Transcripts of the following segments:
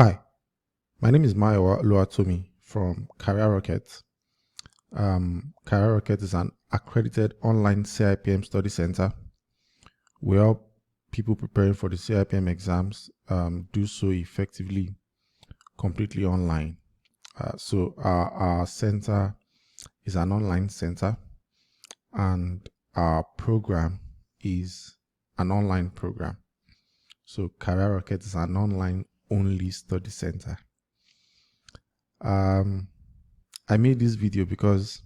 Hi, my name is Mayo Luatomi from Career Rocket. Career Rocket is an accredited online CIPM study center. We help people preparing for the CIPM exams do so effectively, completely online. So our center is an online center, and our program is an online program. So Career Rocket is an online only study center. I made this video because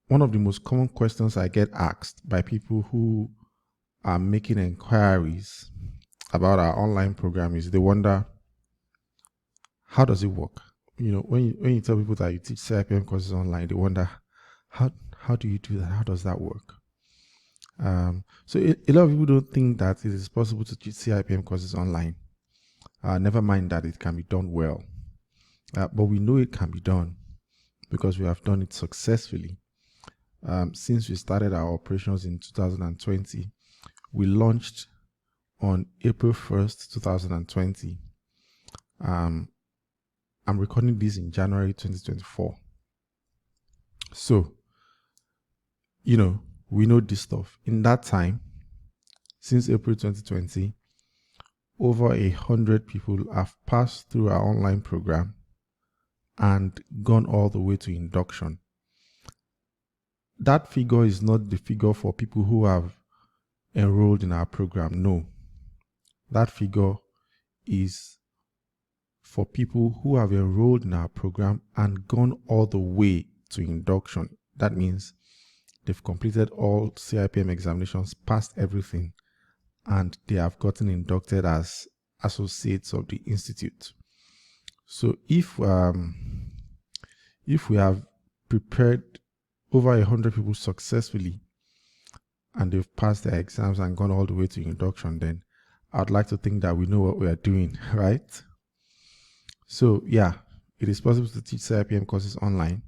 one of the most common questions I get asked by people who are making inquiries about our online program is they wonder, how does it work? You know, when you tell people that you teach CIPM courses online, they wonder, how do you do that? How does that work? So a lot of people don't think that it is possible to teach CIPM courses online. Never mind that it can be done well. But we know it can be done because we have done it successfully. Since we started our operations in 2020, we launched on April 1st, 2020. I'm recording this in January 2024. So, we know this stuff. In that time, since April 2020, over 100 people have passed through our online program and gone all the way to induction. That figure is not the figure for people who have enrolled in our program. No, that figure is for people who have enrolled in our program and gone all the way to induction. That means they've completed all CIPM examinations, passed everything, and they have gotten inducted as associates of the institute. So if we have prepared over 100 people successfully and they've passed their exams and gone all the way to induction, then I'd like to think that we know what we are doing, right? So yeah, it is possible to teach CIPM courses online.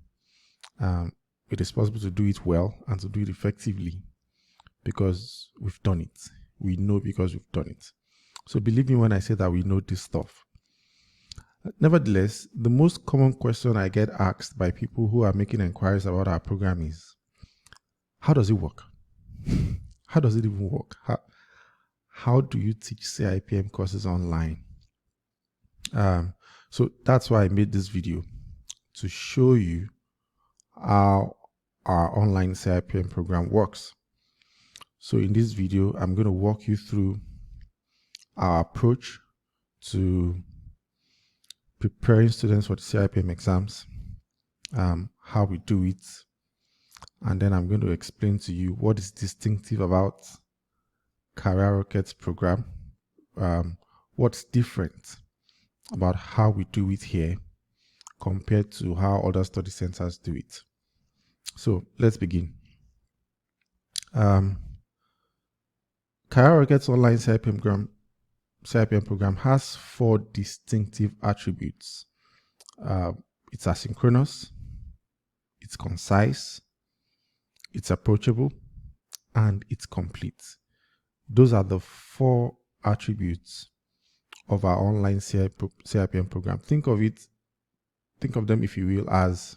It is possible to do it well and to do it effectively because we've done it. We know because we've done it. So believe me when I say that we know this stuff. Nevertheless, the most common question I get asked by people who are making inquiries about our program is, how does it work? How does it even work? How do you teach CIPM courses online? So that's why I made this video, to show you how our online CIPM program works. So in this video, I'm going to walk you through our approach to preparing students for the CIPM exams, how we do it, and then I'm going to explain to you what is distinctive about Career Rocket's program, what's different about how we do it here compared to how other study centers do it. So let's begin. Career Rocket's online CIPM program has 4 distinctive attributes. It's asynchronous, it's concise, it's approachable, and it's complete. Those are the 4 attributes of our online CIPM program. Think of them, if you will, as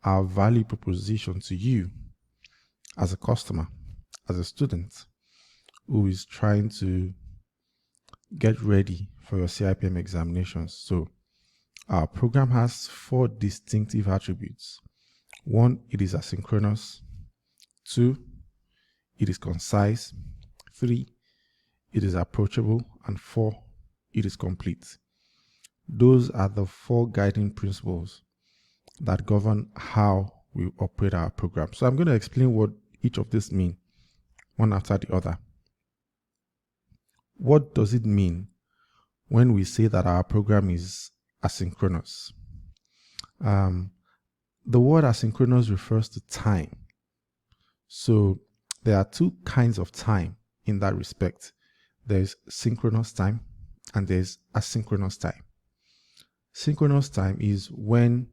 our value proposition to you as a customer, as a student who is trying to get ready for your CIPM examinations. So our program has 4 distinctive attributes. 1, it is asynchronous. 2, it is concise. 3, it is approachable. And 4, it is complete. Those are the 4 guiding principles that govern how we operate our program. So I'm going to explain what each of these mean, one after the other. What does it mean when we say that our program is asynchronous? The word asynchronous refers to time. So there are 2 kinds of time in that respect. There's synchronous time and there's asynchronous time. Synchronous time is when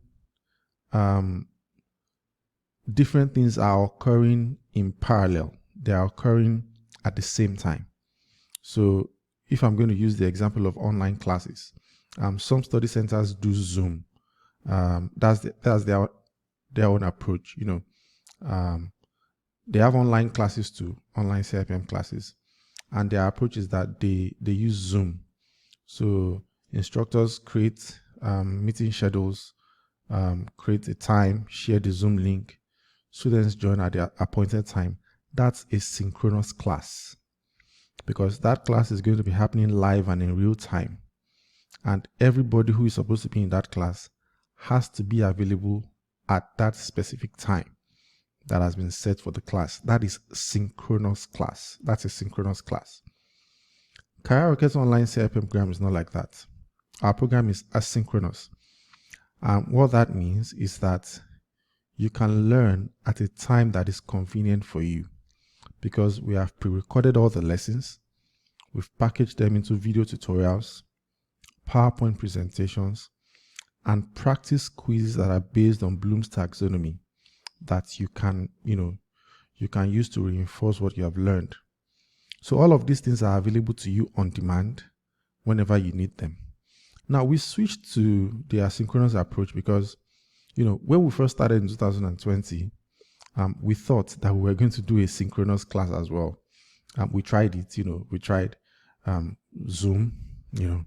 different things are occurring in parallel. They are occurring at the same time. So if I'm going to use the example of online classes, some study centers do Zoom. That's their own approach. They have online classes too, online CIPM classes, and their approach is that they use Zoom. So instructors create meeting schedules, create a time, share the Zoom link. Students join at their appointed time. That's a synchronous class, because that class is going to be happening live and in real time. And everybody who is supposed to be in that class has to be available at that specific time that has been set for the class. That is synchronous class. That's a synchronous class. Career Rocket's online CIPM program is not like that. Our program is asynchronous. What that means is that you can learn at a time that is convenient for you, because we have pre-recorded all the lessons. We've packaged them into video tutorials, PowerPoint presentations, and practice quizzes that are based on Bloom's taxonomy that you can use to reinforce what you have learned. So all of these things are available to you on demand whenever you need them. Now, we switched to the asynchronous approach because, when we first started in 2020, we thought that we were going to do a synchronous class as well. We tried it, we tried Zoom, we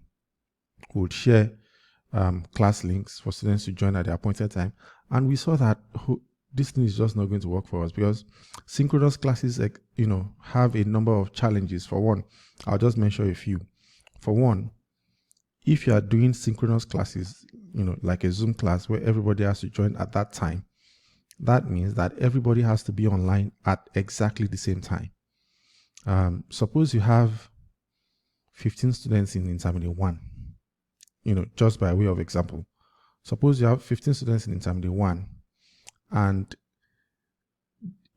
would share class links for students to join at the appointed time. And we saw that this thing is just not going to work for us, because synchronous classes, have a number of challenges. For one, I'll just mention a few. For one, if you are doing synchronous classes, like a Zoom class where everybody has to join at that time, that means that everybody has to be online at exactly the same time. Suppose you have 15 students in Intermediate 1, just by way of example. Suppose you have 15 students in Intermediate 1, and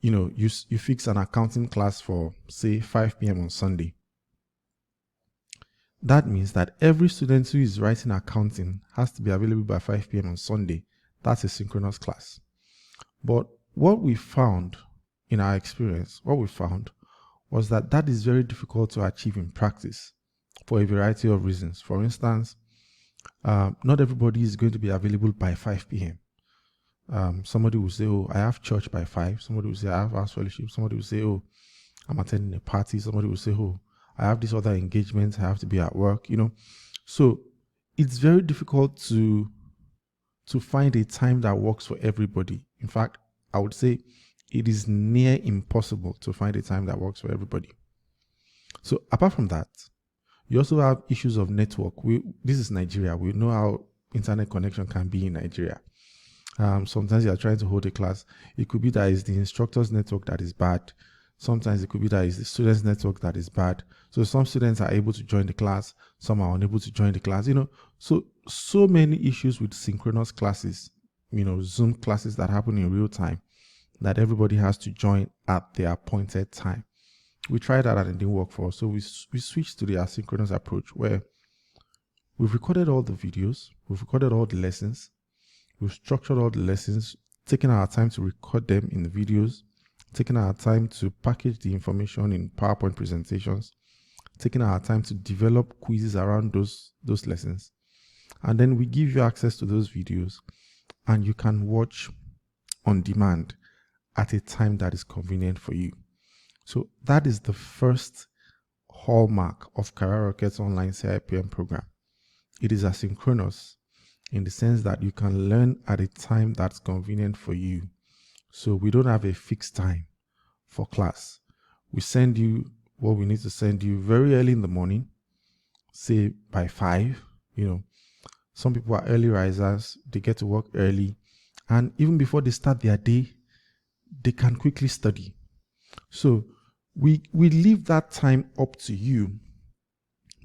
you fix an accounting class for, say, 5 p.m. on Sunday. That means that every student who is writing accounting has to be available by 5 p.m. on Sunday. That's a synchronous class. But what we found in our experience, was that is very difficult to achieve in practice for a variety of reasons. For instance, not everybody is going to be available by 5 p.m. Somebody will say, oh, I have church by 5. Somebody will say, I have house fellowship. Somebody will say, oh, I'm attending a party. Somebody will say, oh, I have this other engagement. I have to be at work, So it's very difficult to find a time that works for everybody. In fact, I would say it is near impossible to find a time that works for everybody. So apart from that, you also have issues of network. This is Nigeria. We know how internet connection can be in Nigeria. Sometimes you are trying to hold a class. It could be that it's the instructor's network that is bad. Sometimes it could be that it's the student's network that is bad. So some students are able to join the class, some are unable to join the class, So many issues with synchronous classes, Zoom classes that happen in real time, that everybody has to join at the appointed time. We tried that and it didn't work for us. So we switched to the asynchronous approach, where we've recorded all the videos, we've recorded all the lessons, we've structured all the lessons, taken our time to record them in the videos, taking our time to package the information in PowerPoint presentations, taking our time to develop quizzes around those lessons. And then we give you access to those videos, and you can watch on demand at a time that is convenient for you. So that is the first hallmark of Career Rocket's online CIPM program. It is asynchronous in the sense that you can learn at a time that's convenient for you. So we don't have a fixed time for class. We send you what we need to send you very early in the morning, say by 5. Some people are early risers, they get to work early, and even before they start their day, they can quickly study. So we leave that time up to you.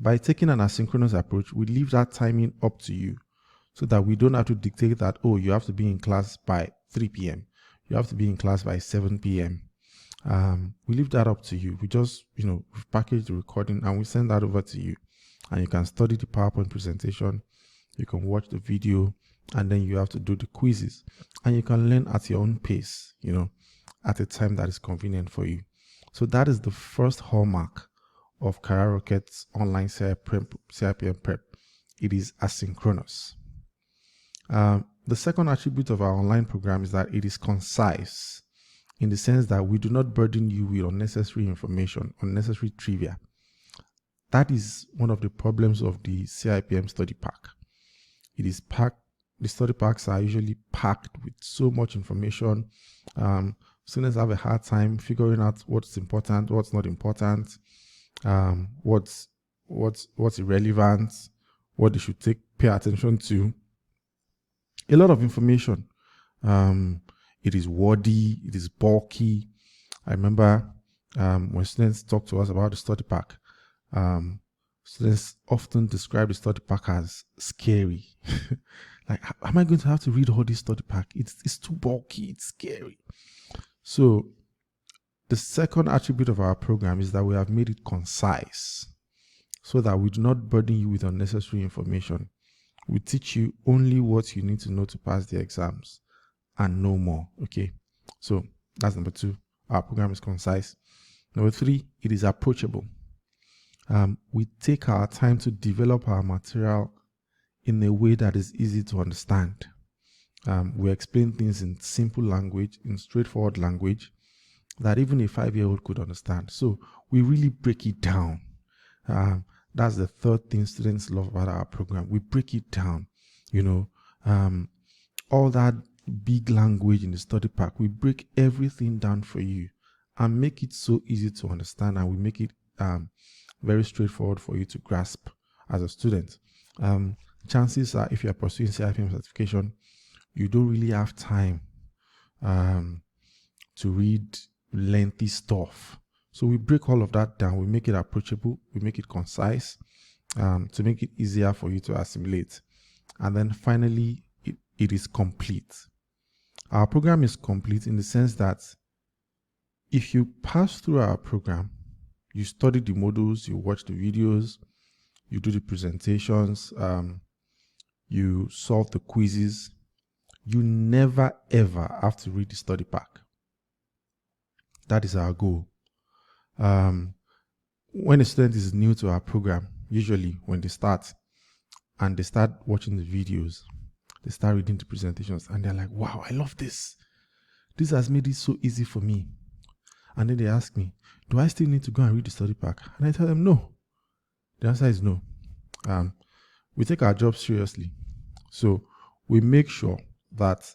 By taking an asynchronous approach, we leave that timing up to you, so that we don't have to dictate that, oh, you have to be in class by 3 p.m. You have to be in class by 7 p.m. We leave that up to you. We just, we've packaged the recording and we send that over to you. And you can study the PowerPoint presentation. You can watch the video, and then you have to do the quizzes. And you can learn at your own pace, at a time that is convenient for you. So that is the first hallmark of Career Rocket's online CIPM prep. It is asynchronous. The second attribute of our online program is that it is concise, in the sense that we do not burden you with unnecessary information, unnecessary trivia. That is one of the problems of the CIPM study pack. It is packed, the study packs are usually packed with so much information. Students have a hard time figuring out what's important, what's not important, what's irrelevant, what they should pay attention to. A lot of information. It is wordy, it is bulky. I remember when students talk to us about the study pack, students often describe the study pack as scary. Like, am I going to have to read all this study pack? It's too bulky, it's scary. So the second attribute of our program is that we have made it concise, so that we do not burden you with unnecessary information. We teach you only what you need to know to pass the exams and no more. Okay, so that's number 2. Our program is concise. Number 3, it is approachable. We take our time to develop our material in a way that is easy to understand. We explain things in simple language, in straightforward language, that even a 5-year-old could understand. So we really break it down. That's the third thing students love about our program. We break it down. All that big language in the study pack, we break everything down for you and make it so easy to understand, and we make it very straightforward for you to grasp as a student. Chances are, if you are pursuing CIPM certification, you don't really have time to read lengthy stuff. So we break all of that down. We make it approachable. We make it concise to make it easier for you to assimilate. And then finally, it is complete. Our program is complete in the sense that if you pass through our program, you study the modules, you watch the videos, you do the presentations, you solve the quizzes, you never ever have to read the study pack. That is our goal. When a student is new to our program, usually when they start and they start watching the videos, they start reading the presentations, and they're like, wow, I love this. This has made it so easy for me. And then they ask me, do I still need to go and read the study pack? And I tell them, no. The answer is no. We take our job seriously. So we make sure that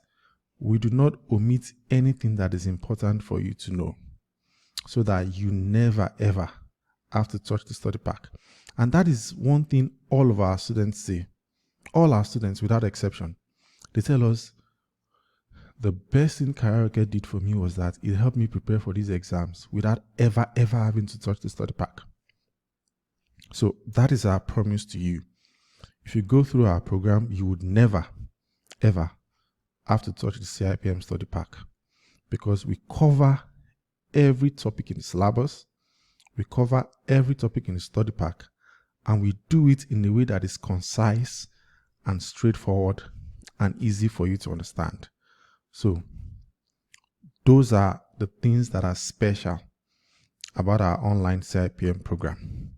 we do not omit anything that is important for you to know, so that you never ever have to touch the study pack. And that is one thing all of our students say. All our students, without exception, they tell us, the best thing Career Rocket did for me was that it helped me prepare for these exams without ever having to touch the study pack. So that is our promise to you. If you go through our program, you would never, ever have to touch the CIPM study pack, because we cover every topic in the syllabus, we cover every topic in the study pack, and we do it in a way that is concise and straightforward and easy for you to understand. So those are the things that are special about our online CIPM program.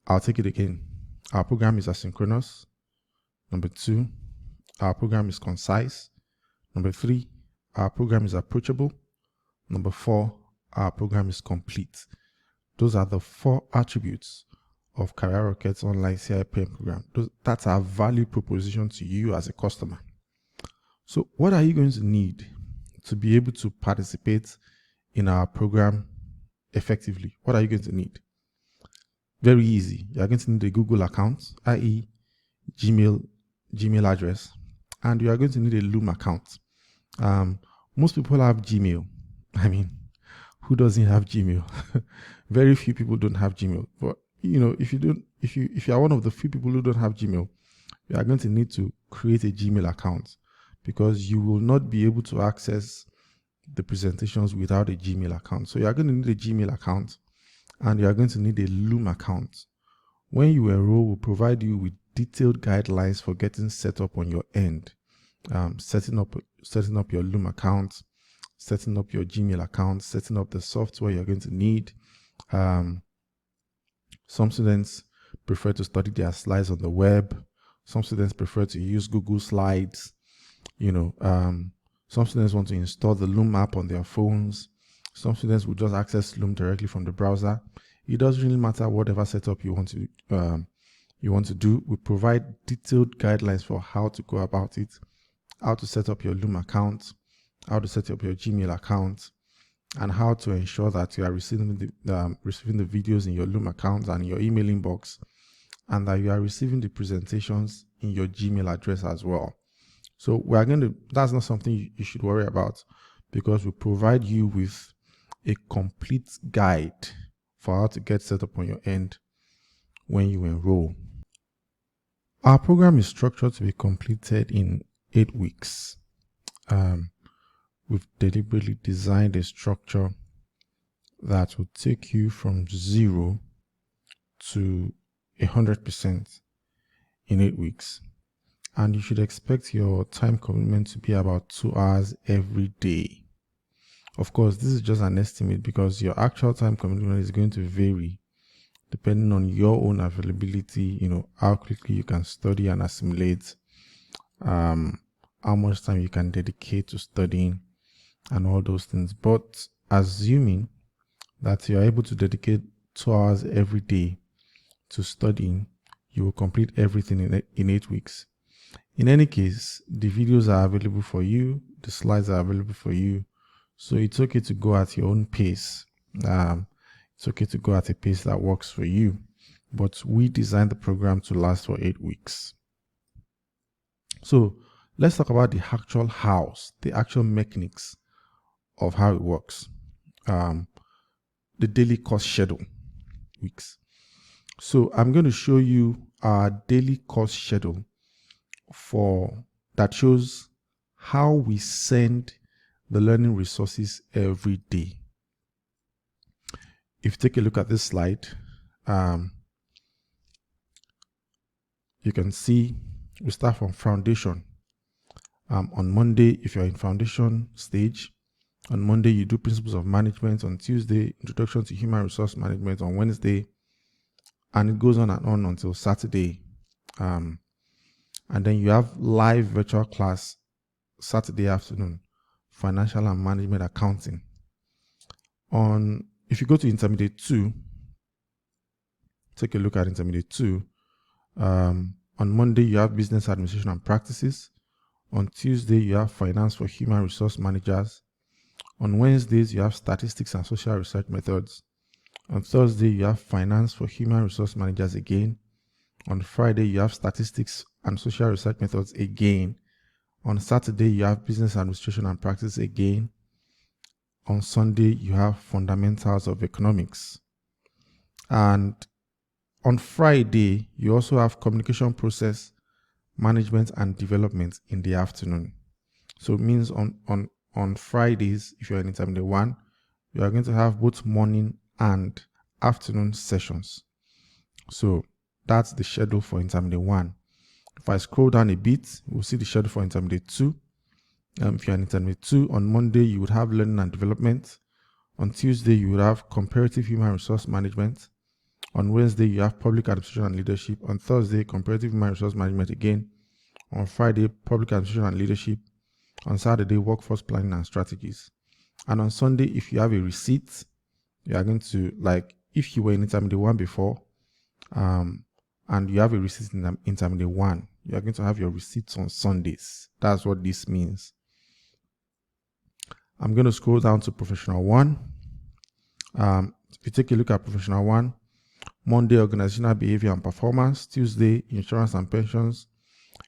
I'll take it again. Our program is asynchronous. Number 2, our program is concise. Number 3, our program is approachable. Number 4, our program is complete. Those are the 4 attributes of Career Rocket's online CIPM program. That's our value proposition to you as a customer. So what are you going to need to be able to participate in our program effectively? What are you going to need? Very easy. You're going to need a Google account, i.e. Gmail address, and you are going to need a Loom account. Most people have Gmail. I mean, who doesn't have Gmail? Very few people don't have Gmail. But if you are one of the few people who don't have Gmail, you are going to need to create a Gmail account, because you will not be able to access the presentations without a Gmail account. So you are going to need a Gmail account, and you are going to need a Loom account. When you enroll, we'll provide you with detailed guidelines for getting set up on your end, setting up your Loom account, setting up your Gmail account, setting up the software you're going to need, Some students prefer to study their slides on the web. Some students prefer to use Google Slides. Some students want to install the Loom app on their phones. Some students will just access Loom directly from the browser. It doesn't really matter whatever setup you want to do. We provide detailed guidelines for how to go about it, how to set up your Loom account, how to set up your Gmail account, and how to ensure that you are receiving the videos in your Loom account and your email inbox, and that you are receiving the presentations in your Gmail address as well. So that's not something you should worry about, because we provide you with a complete guide for how to get set up on your end when you enroll. Our program is structured to be completed in 8 weeks. We've deliberately designed a structure that will take you from 0 to 100% in 8 weeks. And you should expect your time commitment to be about 2 hours every day. Of course, this is just an estimate, because your actual time commitment is going to vary depending on your own availability, how quickly you can study and assimilate, how much time you can dedicate to studying, and all those things. But assuming that you are able to dedicate 2 hours every day to studying, you will complete everything in 8 weeks. In any case, the videos are available for you, the slides are available for you, so it's okay to go at your own pace. It's okay to go at a pace that works for you, but we designed the program to last for 8 weeks. So let's talk about the actual mechanics of how it works. The daily course schedule weeks. So I'm going to show you our daily course schedule that shows how we send the learning resources every day. If you take a look at this slide, you can see we start from foundation. On Monday, if you're in foundation stage, on Monday you do principles of management. On Tuesday, introduction to human resource management. On Wednesday, and it goes on and on until Saturday. And then you have live virtual class Saturday afternoon, financial and management accounting. If you go to intermediate 2, take a look at intermediate 2. On Monday, you have business administration and practices. On Tuesday, you have finance for human resource managers. On Wednesdays, you have statistics and social research methods. On Thursday, you have finance for human resource managers again. On Friday, you have statistics and social research methods again. On Saturday, you have business administration and practice again. On Sunday, you have fundamentals of economics. And on Friday, you also have communication process, management and development in the afternoon. So it means on Fridays, if you're in intermediate 1, you are going to have both morning and afternoon sessions. So that's the schedule for intermediate 1. If I scroll down a bit, we'll see the schedule for intermediate 2. If you're in intermediate 2, on Monday, you would have learning and development. On Tuesday, you would have comparative human resource management. On Wednesday, you have public administration and leadership. On Thursday, comparative human resource management again. On Friday, public administration and leadership. On Saturday, workforce planning and strategies. And on Sunday, if you have a receipt, you are going to, like, if you were in intermediate 1 before, and you have a receipt in intermediate 1, you are going to have your receipts on Sundays. That's what this means. I'm going to scroll down to professional 1. If you take a look at professional 1, Monday, organizational behavior and performance. Tuesday, insurance and pensions.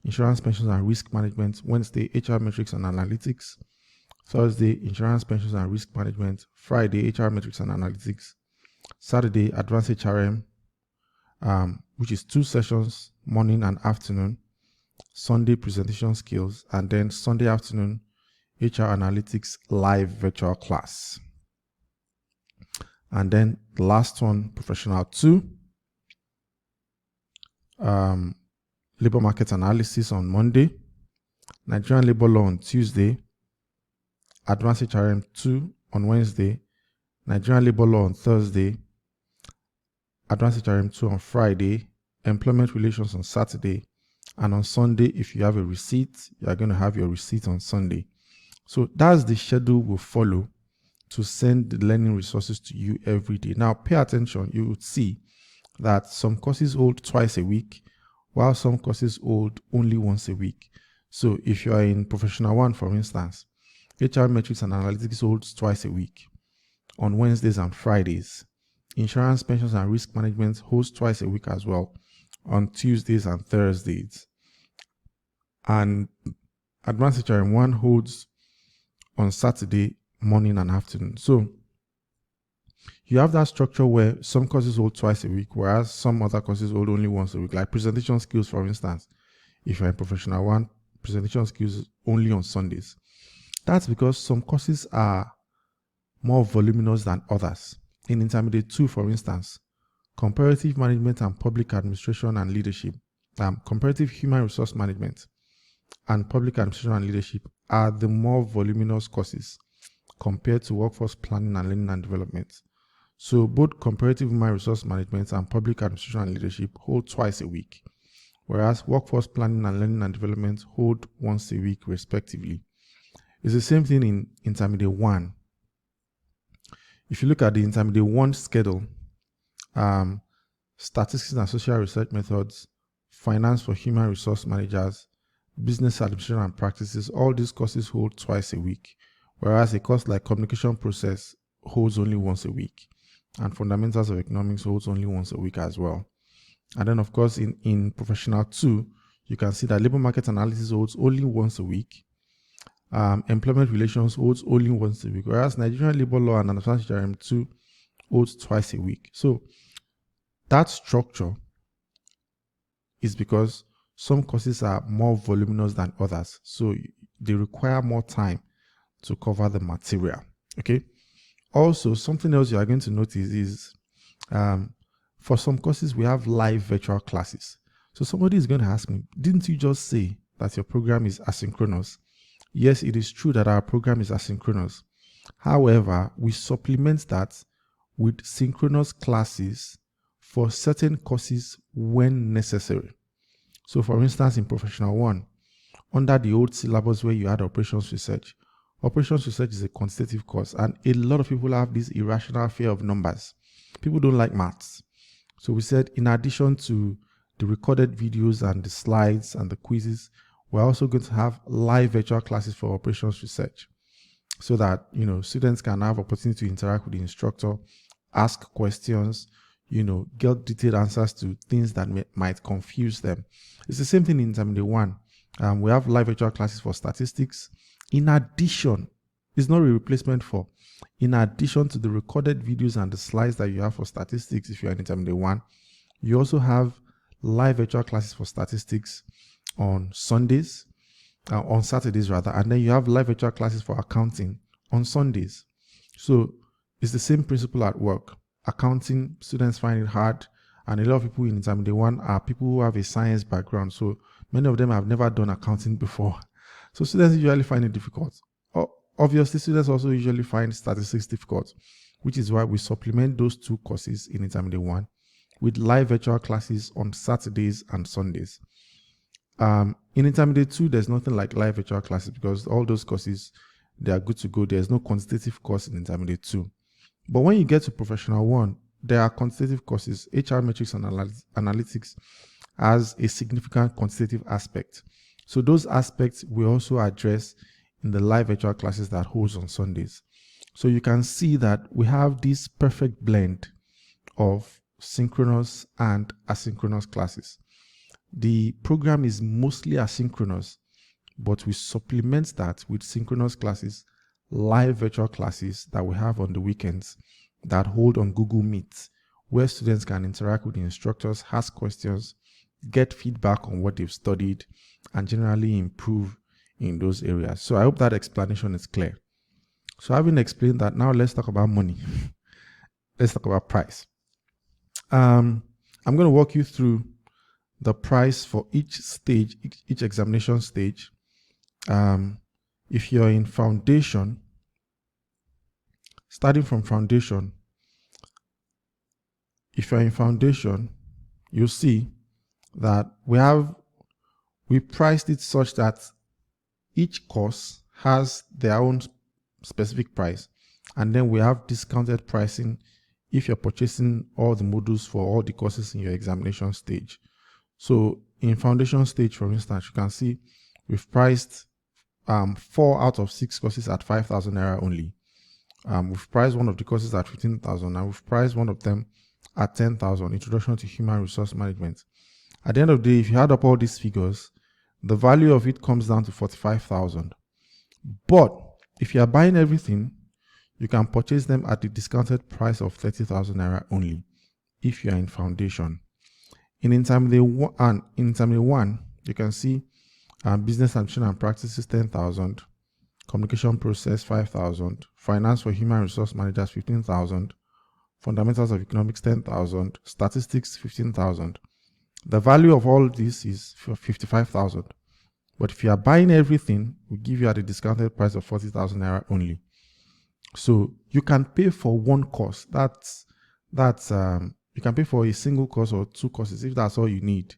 Insurance, pensions and risk management. Wednesday, HR metrics and analytics. Thursday, insurance, pensions and risk management. Friday, HR metrics and analytics. Saturday, advanced HRM, which is 2 sessions, morning and afternoon. Sunday, presentation skills. And then Sunday afternoon, HR analytics live virtual class. And then the last one, professional 2, labor market analysis on Monday, Nigerian labor law on Tuesday, advanced HRM 2 on Wednesday, Nigerian labor law on Thursday, Advanced HRM2 on Friday, Employment Relations on Saturday, and on Sunday, if you have a receipt, you are going to have your receipt on Sunday. So that's the schedule we'll follow to send the learning resources to you every day. Now, pay attention. You would see that some courses hold twice a week, while some courses hold only once a week. So if you are in Professional 1, for instance, HR Metrics and Analytics holds twice a week on Wednesdays and Fridays. Insurance, Pensions, and Risk Management holds twice a week as well on Tuesdays and Thursdays. And Advanced HRM1 holds on Saturday morning and afternoon. So you have that structure where some courses hold twice a week, whereas some other courses hold only once a week, like presentation skills, for instance. If you're in Professional 1, presentation skills only on Sundays. That's because some courses are more voluminous than others. In Intermediate 2, for instance, Comparative Management and Public Administration and Leadership, Comparative Human Resource Management and Public Administration and Leadership are the more voluminous courses compared to Workforce Planning and Learning and Development. So both Comparative Human Resource Management and Public Administration and Leadership hold twice a week, whereas Workforce Planning and Learning and Development hold once a week, respectively. It's the same thing in Intermediate 1. If you look at the Intermediate 1 schedule, Statistics and Social Research Methods, Finance for Human Resource Managers, Business Administration and Practices, all these courses hold twice a week, whereas a course like Communication Process holds only once a week, and Fundamentals of Economics holds only once a week as well. And then, of course, in Professional 2, you can see that Labor Market Analysis holds only once a week. Employment Relations holds only once a week, whereas Nigerian Labor Law and Advanced HRM2 holds twice a week. So that structure is because some courses are more voluminous than others, so they require more time to cover the material. Okay. Also, something else you are going to notice is for some courses we have live virtual classes. So somebody is going to ask me, didn't you just say that your program is asynchronous? Yes, it is true that our program is asynchronous. However, we supplement that with synchronous classes for certain courses when necessary. So for instance, in Professional 1, under the old syllabus where you had Operations Research is a quantitative course, and a lot of people have this irrational fear of numbers. People don't like maths. So we said, in addition to the recorded videos and the slides and the quizzes, we're also going to have live virtual classes for Operations Research, so that students can have opportunity to interact with the instructor, ask questions, get detailed answers to things that might confuse them. It's the same thing in Intermediate 1. We have live virtual classes for statistics. In addition, it's not a replacement for. In addition to the recorded videos and the slides that you have for statistics, if you're in Intermediate 1, you also have live virtual classes for statistics on Sundays, on Saturdays rather, and then you have live virtual classes for accounting on Sundays. So it's the same principle at work. Accounting, students find it hard, and a lot of people in Intermediate 1 are people who have a science background, so many of them have never done accounting before. So students usually find it difficult. Obviously, students also usually find statistics difficult, which is why we supplement those two courses in Intermediate 1 with live virtual classes on Saturdays and Sundays. In Intermediate 2, there's nothing like live virtual classes because all those courses, they are good to go. There's no quantitative course in Intermediate 2. But when you get to Professional 1, there are quantitative courses. HR Metrics and Analytics has a significant quantitative aspect. So those aspects we also address in the live virtual classes that holds on Sundays. So you can see that we have this perfect blend of synchronous and asynchronous classes. The program is mostly asynchronous, but we supplement that with synchronous classes, live virtual classes that we have on the weekends that hold on Google Meet, where students can interact with the instructors, ask questions, get feedback on what they've studied, and generally improve in those areas. So I hope that explanation is clear. So having explained that, now let's talk about money. Let's talk about price. I'm going to walk you through the price for each stage, each examination stage. If you're in foundation, starting from foundation, if you're in foundation, you'll see that we priced it such that each course has their own specific price, and then we have discounted pricing if you're purchasing all the modules for all the courses in your examination stage. So in foundation stage, for instance, you can see we've priced 4 out of 6 courses at 5,000 naira only. We've priced one of the courses at 15,000, and we've priced one of them at 10,000, Introduction to Human Resource Management. At the end of the day, if you add up all these figures, the value of it comes down to 45,000. But if you are buying everything, you can purchase them at the discounted price of 30,000 naira only if you are in foundation. In intermediate 1, you can see business administration and practices 10,000, communication process 5,000, finance for human resource managers 15,000, fundamentals of economics 10,000, statistics 15,000. The value of all this is 55,000. But if you are buying everything, we give you at a discounted price of 40,000 naira only. So you can pay for one course. You can pay for a single course or 2 courses if that's all you need.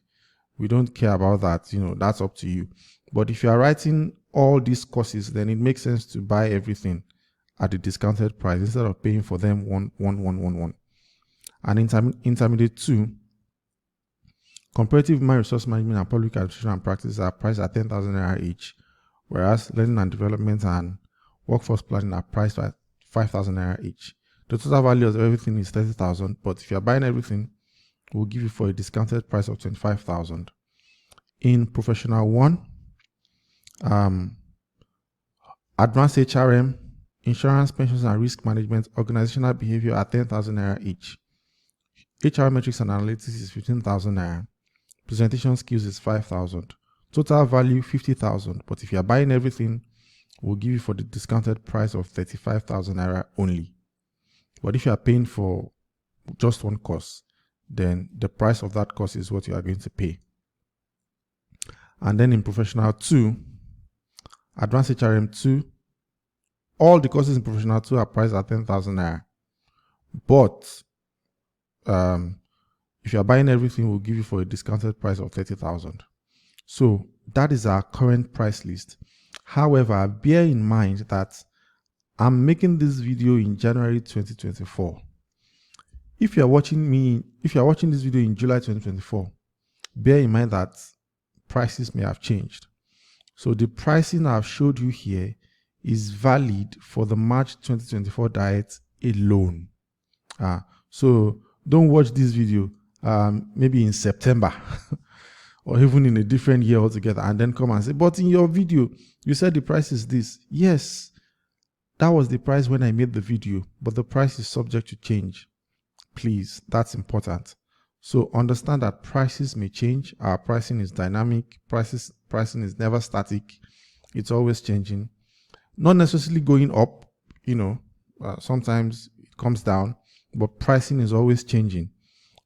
We don't care about that. That's up to you. But if you are writing all these courses, then it makes sense to buy everything at the discounted price instead of paying for them one. And intermediate 2, comparative human resource management and public administration and practice are priced at 10,000 naira each, whereas learning and development and workforce planning are priced at 5,000 naira each. The total value of everything is 30,000, but if you're buying everything, we'll give you for a discounted price of 25,000. In professional 1, advanced HRM, insurance, pensions and risk management, organizational behavior are 10,000 naira each. HR metrics and analytics is 15,000 naira. Presentation skills is 5,000. Total value 50,000, but if you're buying everything, we'll give you for the discounted price of 35,000 naira only. But if you are paying for just one course, then the price of that course is what you are going to pay. And then in professional 2, advanced HRM 2, all the courses in professional 2 are priced at 10,000 naira. But if you are buying everything, we'll give you for a discounted price of 30,000. So that is our current price list. However, bear in mind that I'm making this video in January 2024. If you're watching this video in July 2024, bear in mind that prices may have changed. So the pricing I've showed you here is valid for the March 2024 diet alone. So don't watch this video maybe in September or even in a different year altogether and then come and say, but in your video, you said the price is this. Yes, that was the price when I made the video, but the price is subject to change. Please, that's important. So understand that prices may change. Our pricing is dynamic. Pricing is never static. It's always changing. Not necessarily going up, sometimes it comes down, but pricing is always changing.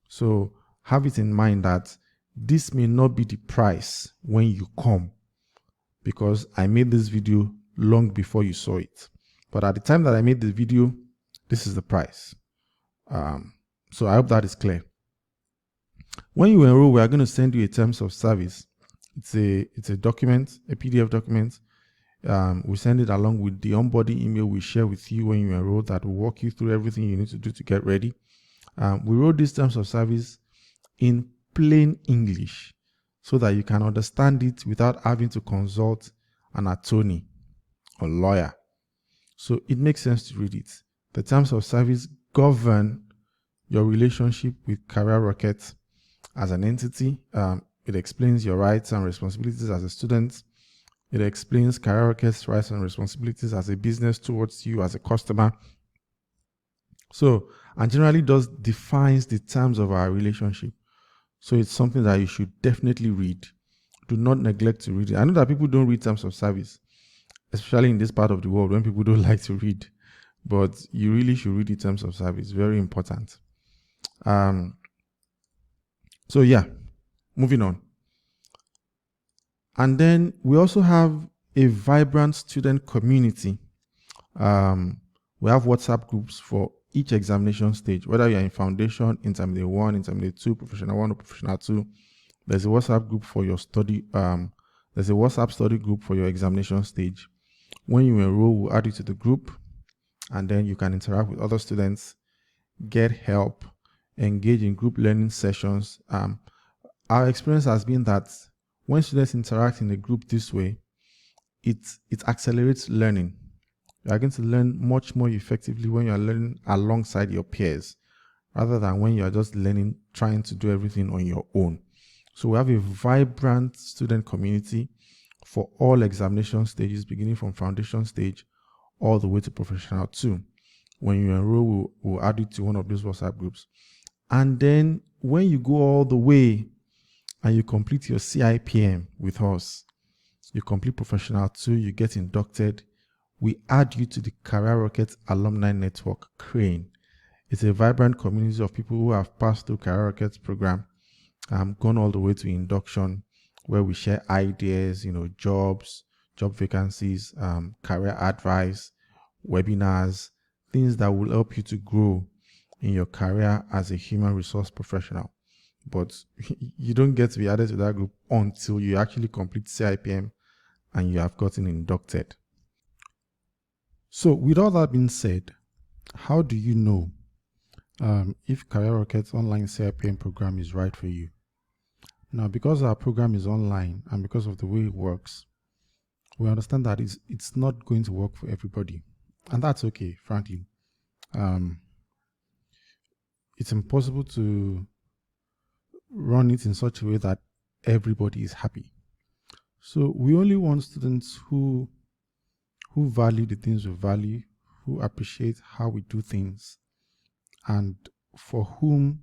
So have it in mind that this may not be the price when you come, because I made this video long before you saw it. But at the time that I made the video, this is the price. So I hope that is clear. When you enroll, we are going to send you a terms of service. It's a document, a PDF document. We send it along with the onboarding email we share with you when you enroll that will walk you through everything you need to do to get ready. We wrote these terms of service in plain English so that you can understand it without having to consult an attorney or lawyer. So it makes sense to read it. The terms of service govern your relationship with Career Rocket as an entity. It explains your rights and responsibilities as a student. It explains Career Rocket's rights and responsibilities as a business towards you as a customer. So, and generally defines the terms of our relationship. So it's something that you should definitely read. Do not neglect to read it. I know that people don't read terms of service, especially in this part of the world when people don't like to read, but you really should read the terms of service. Very important. So yeah, moving on. And then we also have a vibrant student community. We have WhatsApp groups for each examination stage, whether you're in foundation, intermediate 1, intermediate 2, professional 1 or professional 2, there's a WhatsApp group for your study. There's a WhatsApp study group for your examination stage. When you enroll, we'll add you to the group, and then you can interact with other students, get help, engage in group learning sessions. Our experience has been that when students interact in a group this way, it accelerates learning. You are going to learn much more effectively when you are learning alongside your peers, rather than when you are just learning, trying to do everything on your own. So we have a vibrant student community for all examination stages, beginning from foundation stage all the way to professional 2. When you enroll, we'll add you to one of those WhatsApp groups. And then when you go all the way and you complete your CIPM with us, you complete professional 2, you get inducted, we add you to the Career Rocket Alumni Network, CRANE. It's a vibrant community of people who have passed through Career Rocket's program, gone all the way to induction, where we share ideas, jobs, job vacancies, career advice, webinars, things that will help you to grow in your career as a human resource professional. But you don't get to be added to that group until you actually complete CIPM and you have gotten inducted. So with all that being said, how do you know if Career Rocket's online CIPM program is right for you? Now, because our program is online and because of the way it works, we understand that it's not going to work for everybody. And that's okay, frankly. It's impossible to run it in such a way that everybody is happy. So we only want students who value the things we value, who appreciate how we do things, and for whom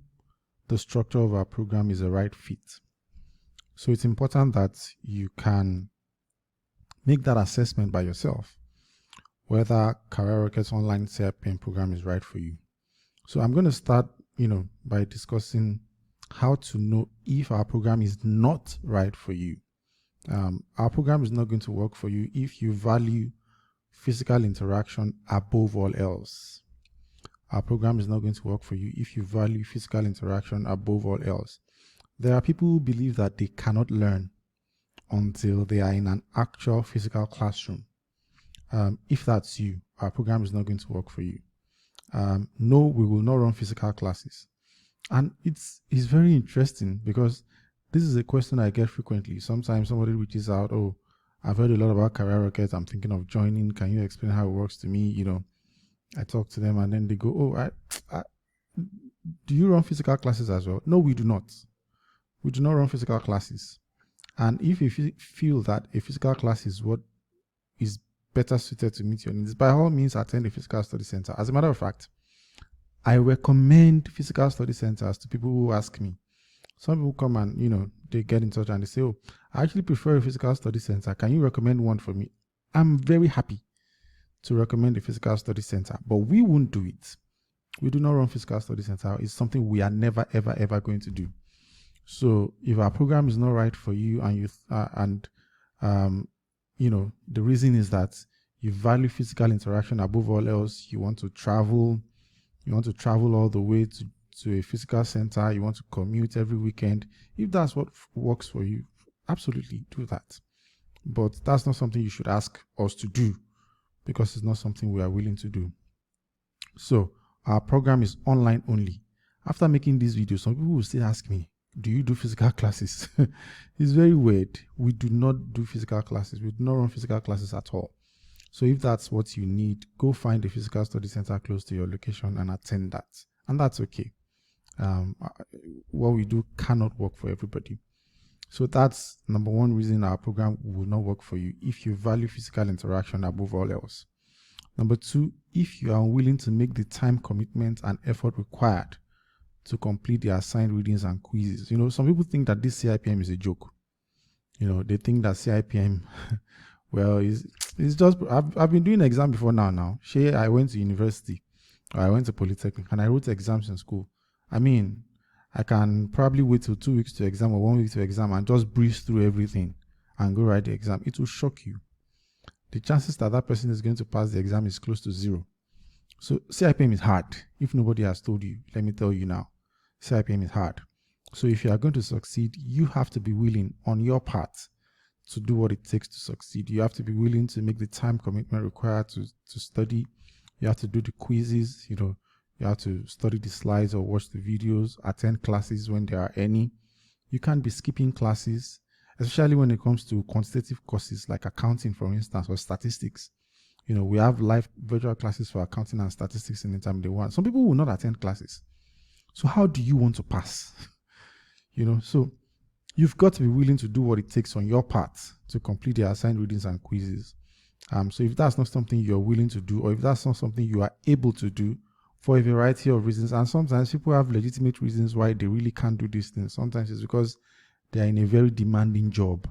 the structure of our program is a right fit. So it's important that you can make that assessment by yourself, whether Career Rocket's online CIPM program is right for you. So I'm going to start, by discussing how to know if our program is not right for you. Our program is not going to work for you if you value physical interaction above all else. Our program is not going to work for you if you value physical interaction above all else. There are people who believe that they cannot learn until they are in an actual physical classroom. If that's you, our program is not going to work for you. No, we will not run physical classes. And it's very interesting because this is a question I get frequently. Sometimes somebody reaches out, "Oh, I've heard a lot about Career Rocket. I'm thinking of joining. Can you explain how it works to me?" I talk to them and then they go, "Oh, do you run physical classes as well?" No, we do not. We do not run physical classes. And if you feel that a physical class is what is better suited to meet your needs, by all means attend a physical study center. As a matter of fact, I recommend physical study centers to people who ask me. Some people come and, they get in touch and they say, "Oh, I actually prefer a physical study center. Can you recommend one for me?" I'm very happy to recommend a physical study center, but we won't do it. We do not run physical study center. It's something we are never, ever, ever going to do. So if our program is not right for you and the reason is that you value physical interaction above all else, you want to travel all the way to a physical center, you want to commute every weekend, if that's what works for you, absolutely do that. But that's not something you should ask us to do because it's not something we are willing to do. So our program is online only. After making this video, some people will still ask me, "Do you do physical classes?" It's very weird. We do not do physical classes. We do not run physical classes at all. So if that's what you need, go find a physical study center close to your location and attend that. And that's okay. What we do cannot work for everybody. So that's number one reason our program will not work for you if you value physical interaction above all else. Number two, if you are unwilling to make the time commitment and effort required to complete the assigned readings and quizzes. Some people think that this CIPM is a joke. They think that CIPM, well, it's just, I've been doing exam before now. I went to university, or I went to Polytechnic, and I wrote exams in school. I can probably wait till 2 weeks to exam or 1 week to exam and just breeze through everything and go write the exam. It will shock you. The chances that person is going to pass the exam is close to zero. So CIPM is hard. If nobody has told you, let me tell you now. CIPM is hard. So if you are going to succeed, you have to be willing on your part to do what it takes to succeed. You have to be willing to make the time commitment required to study. You have to do the quizzes, you have to study the slides or watch the videos, attend classes when there are any. You can't be skipping classes, especially when it comes to quantitative courses like accounting, for instance, or statistics. We have live virtual classes for accounting and statistics anytime they want. Some people will not attend classes. So how do you want to pass? So you've got to be willing to do what it takes on your part to complete the assigned readings and quizzes. So if that's not something you're willing to do, or if that's not something you are able to do for a variety of reasons, and sometimes people have legitimate reasons why they really can't do these things. Sometimes it's because they're in a very demanding job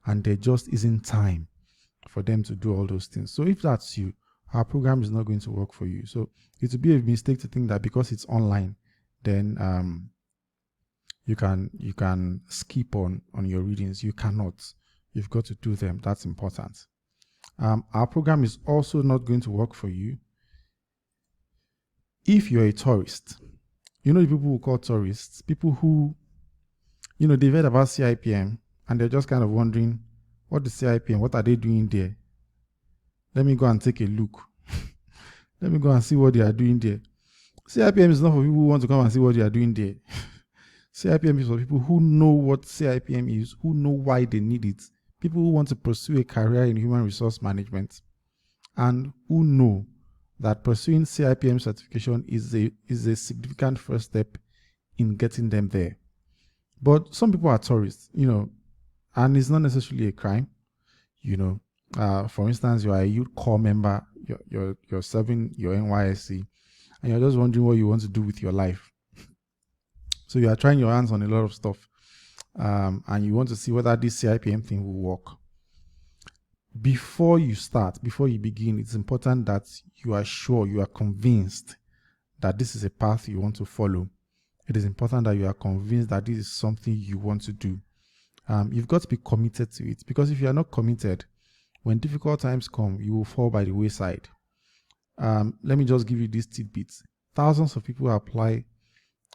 and there just isn't time for them to do all those things. So if that's you, our program is not going to work for you. So it would be a mistake to think that because it's online, then you can skip on your readings. You cannot. You've got to do them. That's important. Our program is also not going to work for you if you're a tourist. The people who call tourists, people who, they've heard about CIPM and they're just kind of wondering, what is CIPM? What are they doing there? Let me go and take a look. Let me go and see what they are doing there. CIPM is not for people who want to come and see what they are doing there. CIPM is for people who know what CIPM is, who know why they need it. People who want to pursue a career in human resource management and who know that pursuing CIPM certification is a significant first step in getting them there. But some people are tourists, and it's not necessarily a crime. For instance, you are a youth corps member, you're serving your NYSC, and you're just wondering what you want to do with your life. So you are trying your hands on a lot of stuff, and you want to see whether this CIPM thing will work. Before you begin, it's important that you are sure, you are convinced that this is a path you want to follow. It is important that you are convinced that this is something you want to do. You've got to be committed to it, because if you are not committed, when difficult times come, you will fall by the wayside. Let me just give you these tidbits. Thousands of people apply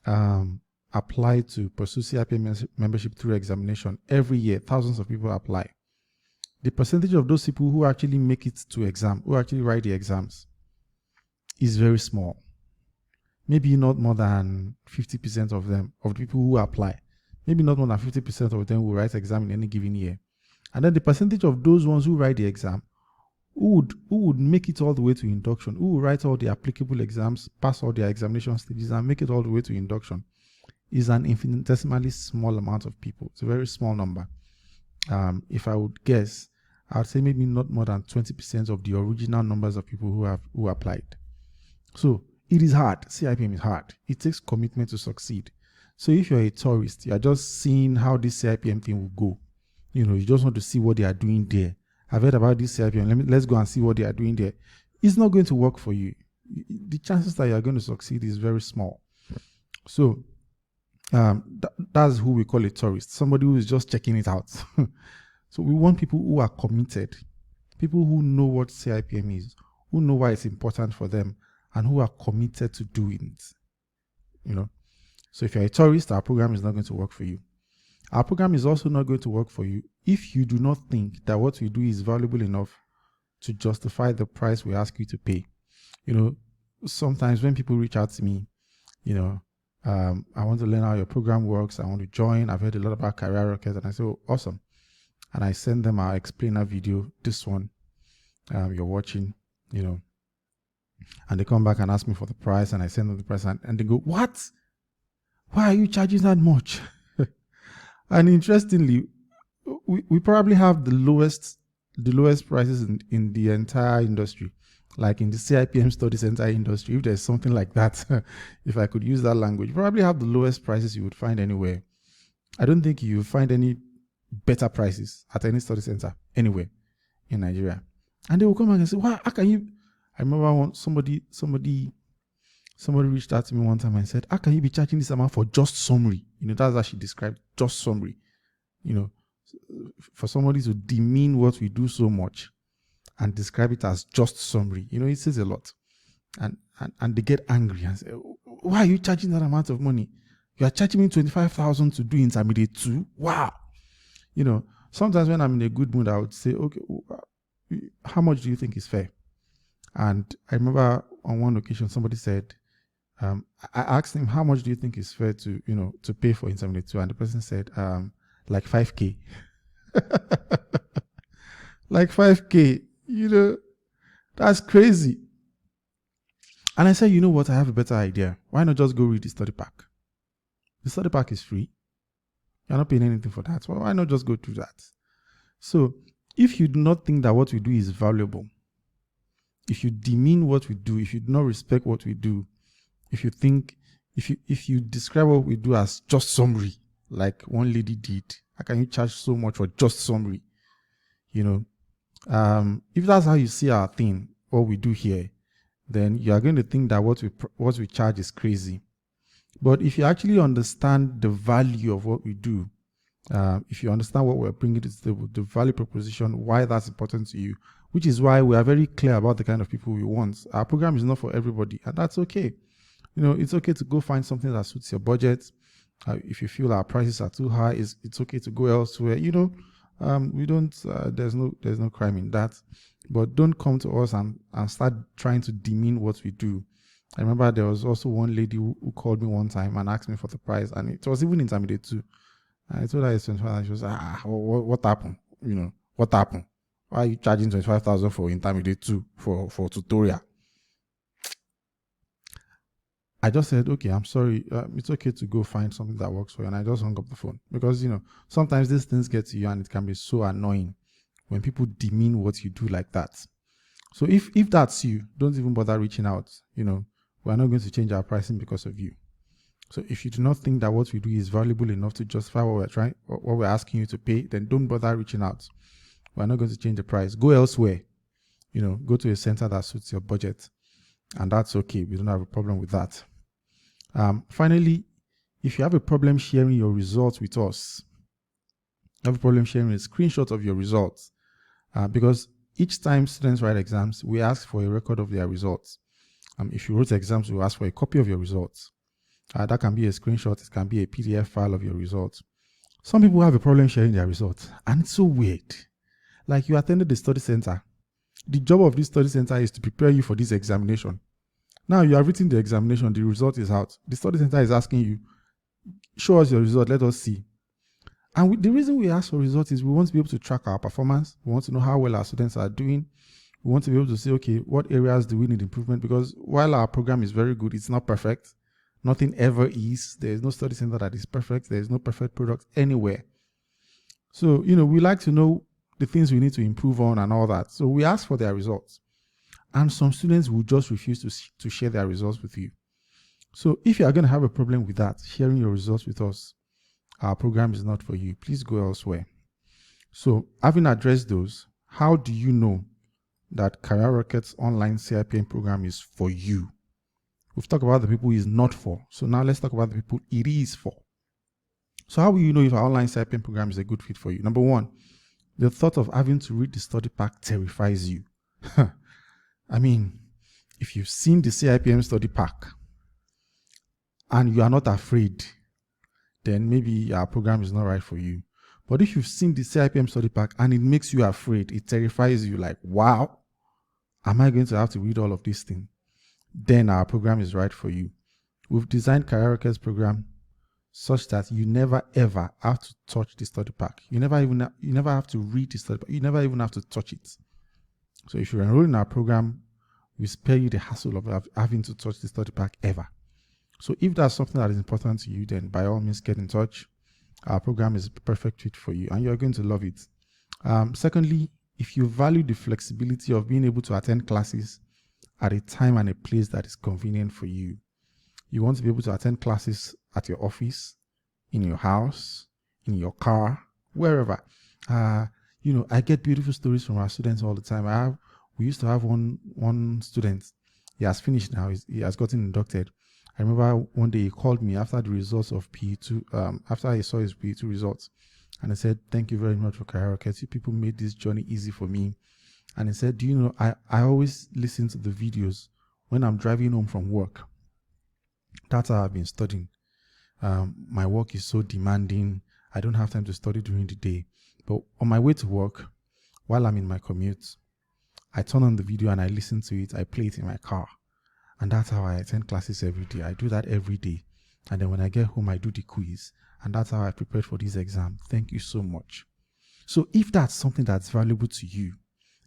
to pursue CIPM membership through examination every year. Thousands of people apply. The percentage of those people who actually make it to exam, who actually write the exams, is very small. Maybe not more than 50% of them, of the people who apply. Maybe not more than 50% of them will write exam in any given year. And then the percentage of those ones who write the exam, who would make it all the way to induction, who will write all the applicable exams, pass all their examination stages, and make it all the way to induction, is an infinitesimally small amount of people. It's a very small number. If I would guess, I would say maybe not more than 20% of the original numbers of people who applied. So it is hard. CIPM is hard. It takes commitment to succeed. So if you're a tourist, you're just seeing how this CIPM thing will go. You just want to see what they are doing there. I've heard about this CIPM. Let's go and see what they are doing there. It's not going to work for you. The chances that you are going to succeed is very small. So that's who we call a tourist. Somebody who is just checking it out. So we want people who are committed, people who know what CIPM is, who know why it's important for them, and who are committed to doing it. So if you're a tourist, our program is not going to work for you. Our program is also not going to work for you if you do not think that what we do is valuable enough to justify the price we ask you to pay. Sometimes when people reach out to me, I want to learn how your program works. I want to join. I've heard a lot about Career Rocket, and I say, oh, awesome. And I send them our explainer video, this one you're watching, and they come back and ask me for the price, and I send them the price, and they go, what? Why are you charging that much? And interestingly, we probably have the lowest prices in the entire industry, like in the CIPM study center industry. If there's something like that, if I could use that language, probably have the lowest prices you would find anywhere. I don't think you find any better prices at any study center anywhere in Nigeria. And they will come back and say, "Why? How can you?" I remember somebody reached out to me one time and said, "How can you be charging this amount for just summary?" That's how she described just summary. For somebody to demean what we do so much and describe it as just summary, it says a lot. and they get angry and say, why are you charging that amount of money? You are charging me 25,000 to do intermediate 2. Wow. Sometimes when I'm in a good mood, I would say, okay, how much do you think is fair? And I remember on one occasion, somebody said, I asked him, how much do you think is fair to pay for intermediate 2? And the person said, like 5K. Like 5K, that's crazy. And I said, you know what? I have a better idea. Why not just go read the study pack? The study pack is free. You're not paying anything for that. Well, why not just go through that? So if you do not think that what we do is valuable, if you demean what we do, if you do not respect what we do, if you describe what we do as just summary, like one lady did, how can you charge so much for just summary? If that's how you see our thing, what we do here, then you are going to think that what we charge is crazy. But if you actually understand the value of what we do, if you understand what we're bringing to the table, the value proposition, why that's important to you, which is why we are very clear about the kind of people we want. Our program is not for everybody, and that's okay. It's okay to go find something that suits your budget. If you feel our prices are too high, it's okay to go elsewhere. We don't. There's no crime in that. But don't come to us and start trying to demean what we do. I remember there was also one lady who called me one time and asked me for the price, and it was even intermediate 2. And I told her it's 25, and she was like, what happened? What happened? Why are you charging 25,000 for intermediate 2 for tutorial? I just said, okay, I'm sorry. It's okay to go find something that works for you. And I just hung up the phone because, sometimes these things get to you and it can be so annoying when people demean what you do like that. So if that's you, don't even bother reaching out. We're not going to change our pricing because of you. So if you do not think that what we do is valuable enough to justify what we're asking you to pay, then don't bother reaching out. We're not going to change the price. Go elsewhere. Go to a center that suits your budget. And that's okay. We don't have a problem with that. Finally, if you have a problem sharing your results with us, you have a problem sharing a screenshot of your results, because each time students write exams, we ask for a record of their results. If you wrote exams, we ask for a copy of your results. That can be a screenshot. It can be a PDF file of your results. Some people have a problem sharing their results, and it's so weird. Like, you attended the study center. The job of this study center is to prepare you for this examination. Now you have written the examination, the result is out. The study center is asking you, show us your result, let us see. And the reason we ask for results is we want to be able to track our performance. We want to know how well our students are doing. We want to be able to say, okay, what areas do we need improvement? Because while our program is very good, it's not perfect. Nothing ever is. There is no study center that is perfect. There is no perfect product anywhere. So, we like to know the things we need to improve on and all that. So we ask for their results. And some students will just refuse to share their results with you. So if you are going to have a problem with that, sharing your results with us, our program is not for you. Please go elsewhere. So having addressed those, how do you know that Career Rocket's online CIPM program is for you? We've talked about the people it's not for. So now let's talk about the people it is for. So how will you know if our online CIPM program is a good fit for you? Number one, the thought of having to read the study pack terrifies you. I mean, if you've seen the CIPM study pack and you are not afraid, then maybe our program is not right for you. But if you've seen the CIPM study pack and it makes you afraid, it terrifies you, like, wow, am I going to have to read all of this thing? Then our program is right for you. We've designed Career Rocket's program such that you never ever have to touch the study pack. You never have to read the study pack. You never even have to touch it. So if you enroll in our program, we spare you the hassle of having to touch the study pack ever. So if that's something that is important to you, then by all means get in touch. Our program is a perfect fit for you and you're going to love it. Secondly, if you value the flexibility of being able to attend classes at a time and a place that is convenient for you, you want to be able to attend classes at your office, in your house, in your car, wherever. I get beautiful stories from our students all the time. We used to have one student. He has finished now. He has gotten inducted. I remember one day he called me after the results of PE2, after he saw his PE2 results. And he said, thank you very much for Career Rocket. You people made this journey easy for me. And he said, do you know, I always listen to the videos when I'm driving home from work. That's how I've been studying. My work is so demanding. I don't have time to study during the day. But on my way to work, while I'm in my commute, I turn on the video and I listen to it. I play it in my car. And that's how I attend classes every day. I do that every day. And then when I get home, I do the quiz. And that's how I prepared for this exam. Thank you so much. So if that's something that's valuable to you,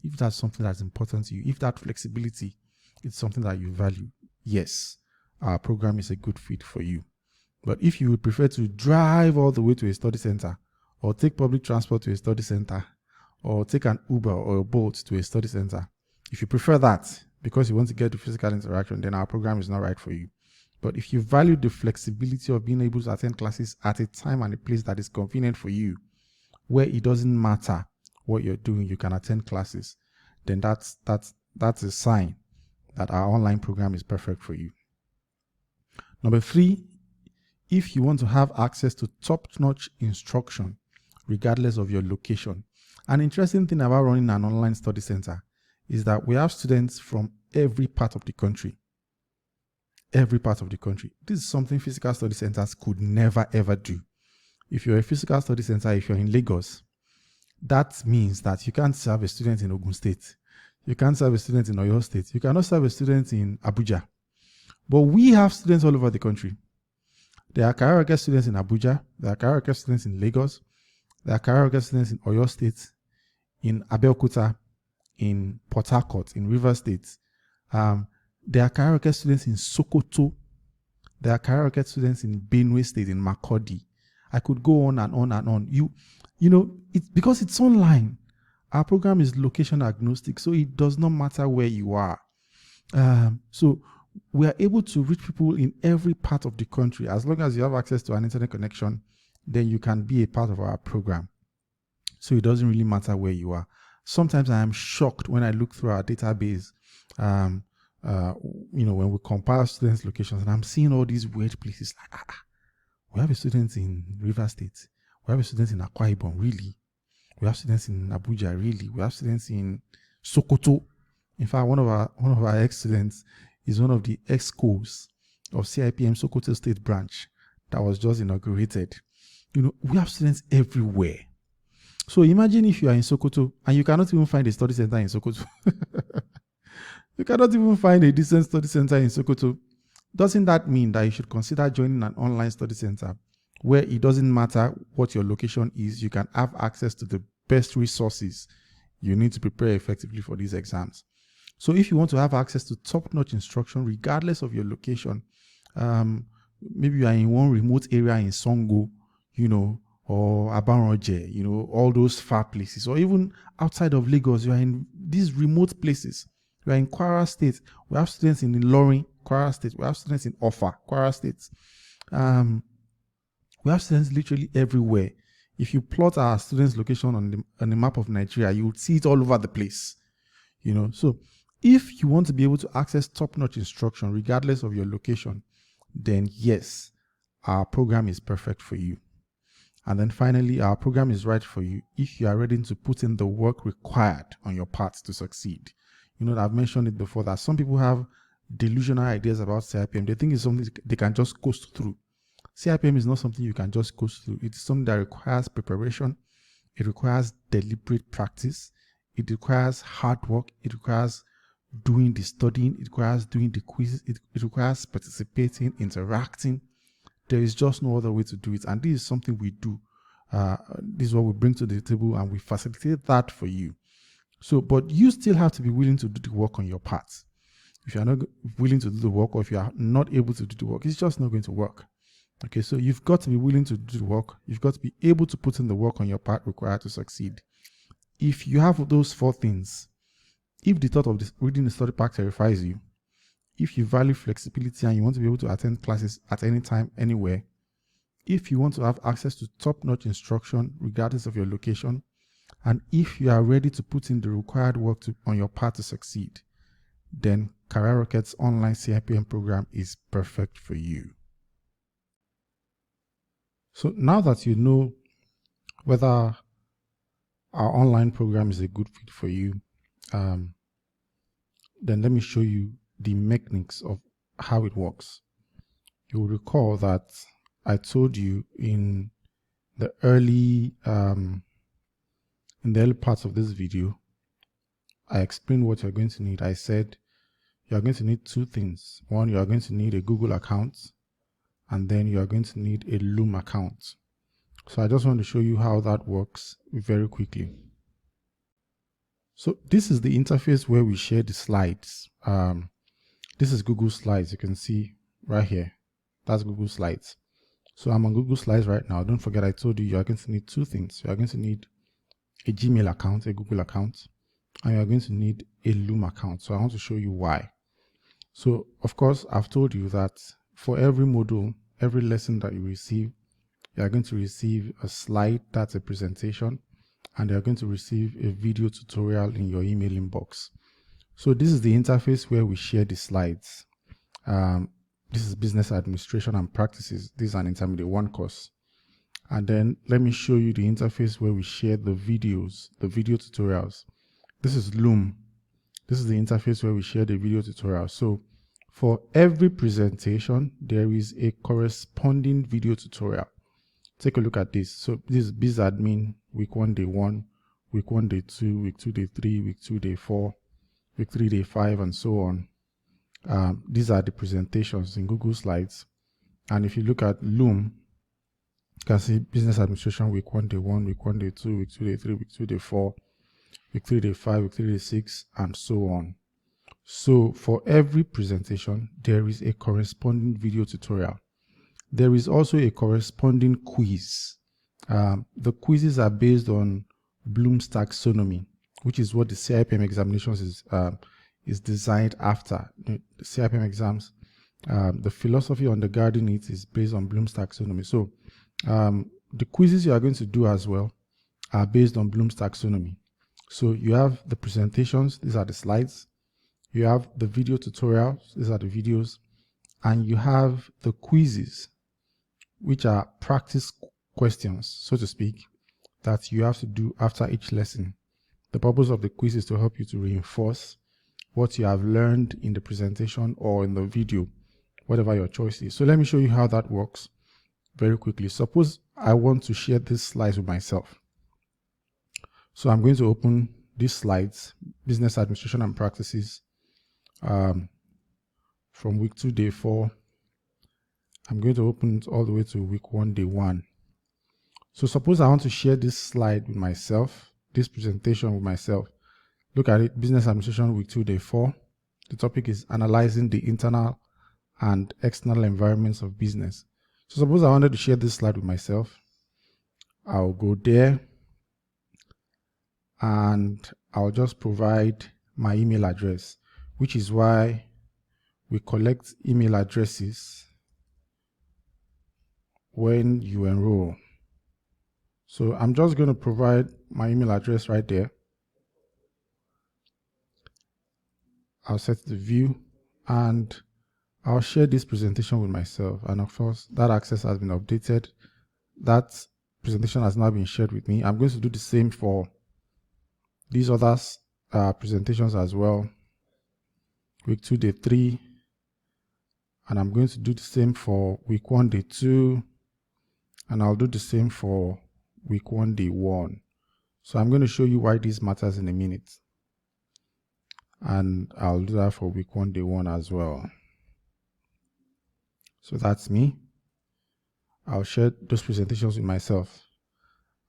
if that's something that's important to you, if that flexibility is something that you value, yes, our program is a good fit for you. But if you would prefer to drive all the way to a study center, or take public transport to a study center, or take an Uber or a Bolt to a study center, if you prefer that because you want to get the physical interaction, then our program is not right for you. But if you value the flexibility of being able to attend classes at a time and a place that is convenient for you, where it doesn't matter what you're doing, you can attend classes, then that's a sign that our online program is perfect for you. Number 3, if you want to have access to top-notch instruction, regardless of your location. An interesting thing about running an online study center is that we have students from every part of the country. Every part of the country. This is something physical study centers could never ever do. If you're a physical study center, if you're in Lagos, that means that you can't serve a student in Ogun State. You can't serve a student in Oyo State. You cannot serve a student in Abuja. But we have students all over the country. There are career students in Abuja. There are career students in Lagos. There are career students in Oyo State, in Abeokuta, in Port Harcourt, in Rivers State. There are career students in Sokoto. There are career students in Benue State, in Makurdi. I could go on and on and on. You know, because it's online. Our program is location agnostic, so it does not matter where you are. So we are able to reach people in every part of the country. As long as you have access to an internet connection, then you can be a part of our program. So it doesn't really matter where you are. Sometimes I am shocked when I look through our database, when we compile students' locations, and I'm seeing all these weird places like, we have a student in Rivers State. We have a student in Akwa Ibom, really? We have students in Abuja, really? We have students in Sokoto. In fact, one of our ex-students is one of the ex-schools of CIPM Sokoto State branch that was just inaugurated. We have students everywhere. So imagine if you are in Sokoto and you cannot even find a study center in Sokoto. You cannot even find a decent study center in Sokoto. Doesn't that mean that you should consider joining an online study center where it doesn't matter what your location is, you can have access to the best resources you need to prepare effectively for these exams? So if you want to have access to top-notch instruction regardless of your location, maybe you are in one remote area in Songo, or Abaronje, all those far places, or even outside of Lagos, you are in these remote places. You are in Kwara State. We have students in Ilorin, Kwara State. We have students in Offa, Kwara State. We have students literally everywhere. If you plot our students' location on the map of Nigeria, you will see it all over the place. So if you want to be able to access top-notch instruction regardless of your location, then yes, our program is perfect for you. And then finally, our program is right for you if you are ready to put in the work required on your part to succeed. I've mentioned it before that some people have delusional ideas about CIPM. They think it's something they can just coast through. CIPM is not something you can just coast through. It's something that requires preparation. It requires deliberate practice. It requires hard work. It requires doing the studying. It requires doing the quizzes. It requires participating, interacting. There is just no other way to do it. And this is something we do. This is what we bring to the table, and we facilitate that for you. So, but you still have to be willing to do the work on your part. If you are not willing to do the work, or if you are not able to do the work, it's just not going to work. Okay, so you've got to be willing to do the work. You've got to be able to put in the work on your part required to succeed. If you have those 4 things, if the thought of reading the study pack terrifies you, if you value flexibility and you want to be able to attend classes at any time, anywhere, if you want to have access to top-notch instruction regardless of your location, and if you are ready to put in the required work on your part to succeed, then Career Rocket's online CIPM program is perfect for you. So now that you know whether our online program is a good fit for you, then let me show you the mechanics of how it works. You will recall that I told you in the early parts of this video, I explained what you're going to need. I said you're going to need two things. One, you are going to need a Google account, and then you are going to need a Loom account. So I just want to show you how that works very quickly. So this is the interface where we share the slides. This is Google Slides. You can see right here. That's Google Slides. So I'm on Google Slides right now. Don't forget I told you you are going to need two things. You are going to need a Gmail account, a Google account, and you are going to need a Loom account. So I want to show you why. So of course, I've told you that for every module, every lesson that you receive, you are going to receive a slide, that's a presentation, and you're going to receive a video tutorial in your email inbox. So this is the interface where we share the slides. This is business administration and practices. This is an intermediate one course. And then let me show you the interface where we share the videos, the video tutorials. This is Loom. This is the interface where we share the video tutorial. So for every presentation, there is a corresponding video tutorial. Take a look at this. So this is Biz Admin, week 1, day 1, week 1, day 2, week 2, day 3, week 2, day 4, week 3, day 5, and so on. These are the presentations in Google Slides. And if you look at Loom, you can see business administration, week 1, day 1, week 1, day 2, week 2, day 3, week 2, day 4, week 3, day 5, week 3, day 6, and so on. So for every presentation, there is a corresponding video tutorial. There is also a corresponding quiz. The quizzes are based on Bloom's taxonomy, which is what the CIPM examinations is designed after. The CIPM exams, the philosophy undergirding it is based on Bloom's taxonomy. So the quizzes you are going to do as well are based on Bloom's taxonomy. So you have the presentations, these are the slides. You have the video tutorials, these are the videos. And you have the quizzes, which are practice questions, so to speak, that you have to do after each lesson. The purpose of the quiz is to help you to reinforce what you have learned in the presentation or in the video, whatever your choice is. So let me show you how that works very quickly. Suppose I want to share these slides with myself. So I'm going to open these slides, business administration and practices, from week 2, day 4. I'm going to open it all the way to week 1, day 1. So suppose I want to share this slide with myself, this presentation with myself. Look at it, business administration, week 2, day 4. The topic is analyzing the internal and external environments of business. So suppose I wanted to share this slide with myself. I'll go there and I'll just provide my email address, which is why we collect email addresses when you enroll. So I'm just going to provide my email address right there. I'll set the view and I'll share this presentation with myself. And of course, that access has been updated. That presentation has now been shared with me. I'm going to do the same for these other presentations as well. Week 2, day 3. And I'm going to do the same for week 1, day 2. And I'll do the same for week 1, day 1. So I'm going to show you why this matters in a minute. And I'll do that for week 1, day 1 as well. So that's me. I'll share those presentations with myself.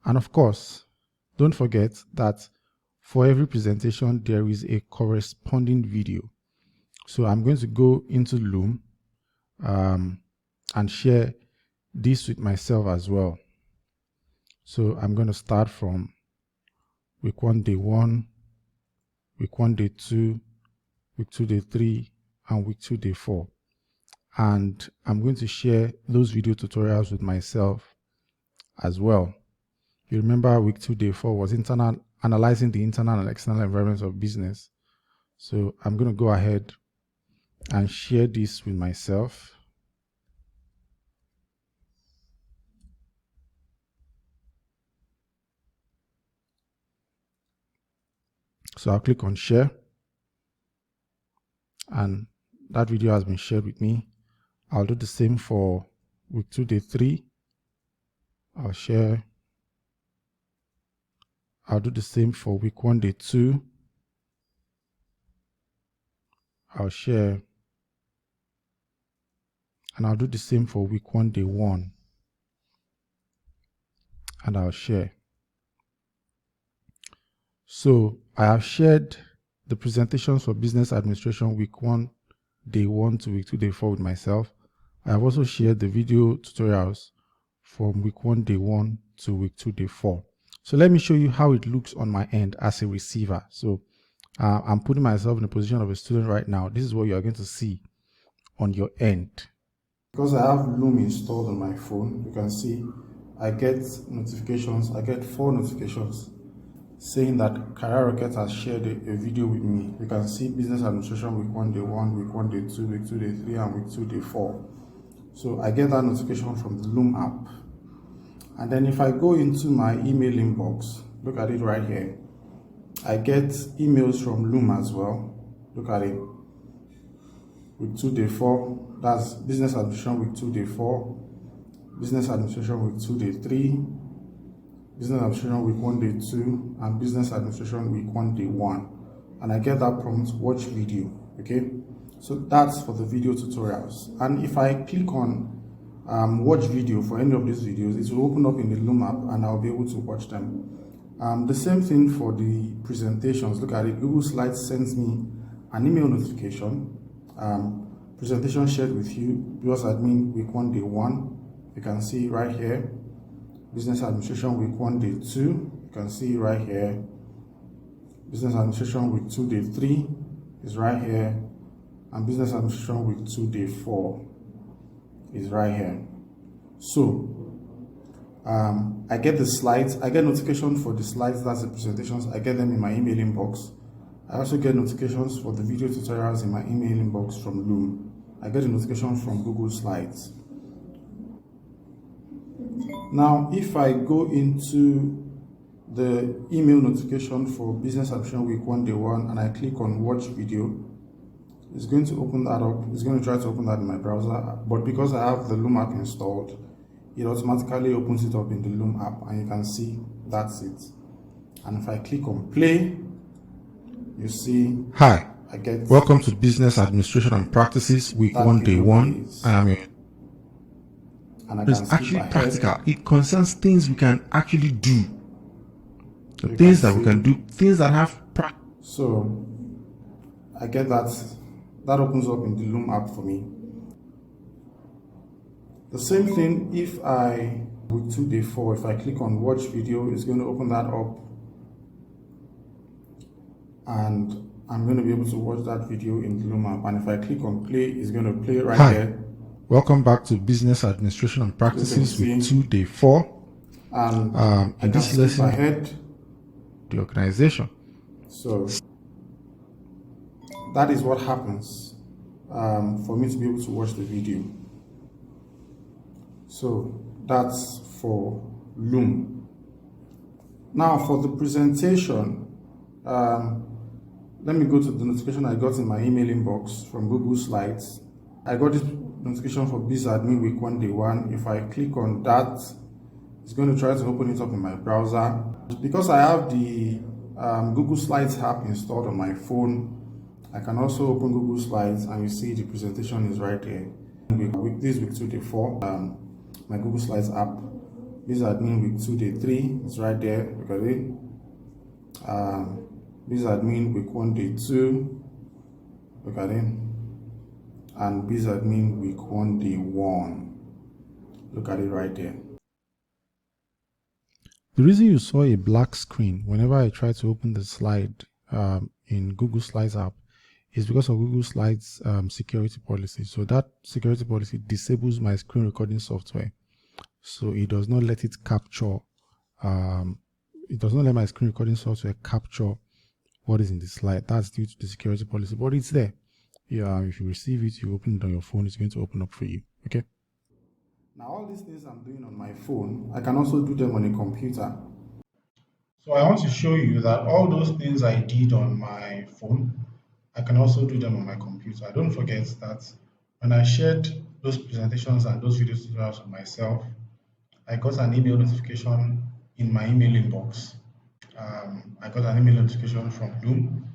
And of course, don't forget that for every presentation, there is a corresponding video. So I'm going to go into Loom and share this with myself as well. So I'm going to start from week 1, day 1, week 1, day 2, week 2, day 3, and week 2, day 4. And I'm going to share those video tutorials with myself as well. You remember week 2, day 4 was analyzing the internal and external environments of business. So I'm going to go ahead and share this with myself. So I'll click on share and That video has been shared with me. I'll do the same for week 2, day 3. I'll share. I'll do the same for week 1, day 2. I'll share. And I'll do the same for week 1, day 1. And I'll share. So I have shared the presentations for business administration week 1, day 1 to week 2, day 4 with myself. I have also shared the video tutorials from week 1, day 1 to week 2, day 4. So let me show you how it looks on my end as a receiver. So I'm putting myself in the position of a student right now. This is what you are going to see on your end. Because I have Loom installed on my phone, you can see I get notifications. I get 4 notifications saying that Career Rocket has shared a video with me. You can see business administration week 1, day 1, week 1, day 2, week 2, day 3, and week 2, day 4. So I get that notification from the Loom app. And then if I go into my email inbox, look at it right here. I get emails from Loom as well. Look at it. Week 2, day 4. That's business administration week 2, day 4. Business administration week 2, day 3. Business administration week 1, day 2. And business administration week 1, day 1. And I get that prompt, watch video. Okay. So that's for the video tutorials. And if I click on watch video for any of these videos, it will open up in the Loom app and I'll be able to watch them. The same thing for the presentations. Look at it. Google Slides sends me an email notification. Presentation shared with you, business admin week 1, day 1. You can see right here. Business administration week 1, day 2. You can see right here. Business administration week 2, day 3 is right here. And business administration week 2, day 4 is right here. So I get the slides. I get notification for the slides, that's the presentations. I get them in my email inbox. I also get notifications for the video tutorials in my email inbox from Loom. I get a notification from Google Slides. Now, if I go into the email notification for business administration week 1, day 1, and I click on watch video, it's going to open that up. It's going to try to open that in my browser, but because I have the Loom app installed, it automatically opens it up in the Loom app, and you can see that's it. And if I click on play, you see, hi, I get welcome to business administration and practices week 1, day 1. I am here. And it's actually practical. It concerns things we can actually do. The things that we can do, things that have practice. So I get that. That opens up in the Loom app for me. The same thing if I, week 2, day 4, if I click on watch video, it's going to open that up. And I'm going to be able to watch that video in the Loom app. And if I click on play, it's going to play right here. Welcome back to Business Administration and Practices week 2, day 4. And in this lesson, ahead, the organization. So that is what happens for me to be able to watch the video. So that's for Loom. Now for the presentation, let me go to the notification I got in my email inbox from Google Slides. I got this notification for BizAdmin week 1, day 1. If I click on that, it's going to try to open it up in my browser. Because I have the Google Slides app installed on my phone, I can also open Google Slides and you see the presentation is right there. This week 2, day 4, my Google Slides app. BizAdmin week 2, day 3 is right there. Look at it. BizAdmin week 1, day 2. Look at it. And BizAdmin week 1, day 1. Look at it right there. The reason you saw a black screen whenever I try to open the slide in Google Slides app is because of Google Slides security policy. So that security policy disables my screen recording software. So it does not let it capture, it does not let my screen recording software capture what is in the slide. That's due to the security policy, but it's there. Yeah, if you receive it, you open it on your phone, it's going to open up for you. Okay. Now all these things I'm doing on my phone, I can also do them on a computer. So I want to show you that all those things I did on my phone, I can also do them on my computer. Don't forget that when I shared those presentations and those video tutorials with myself, I got an email notification in my email inbox. I got an email notification from Loom.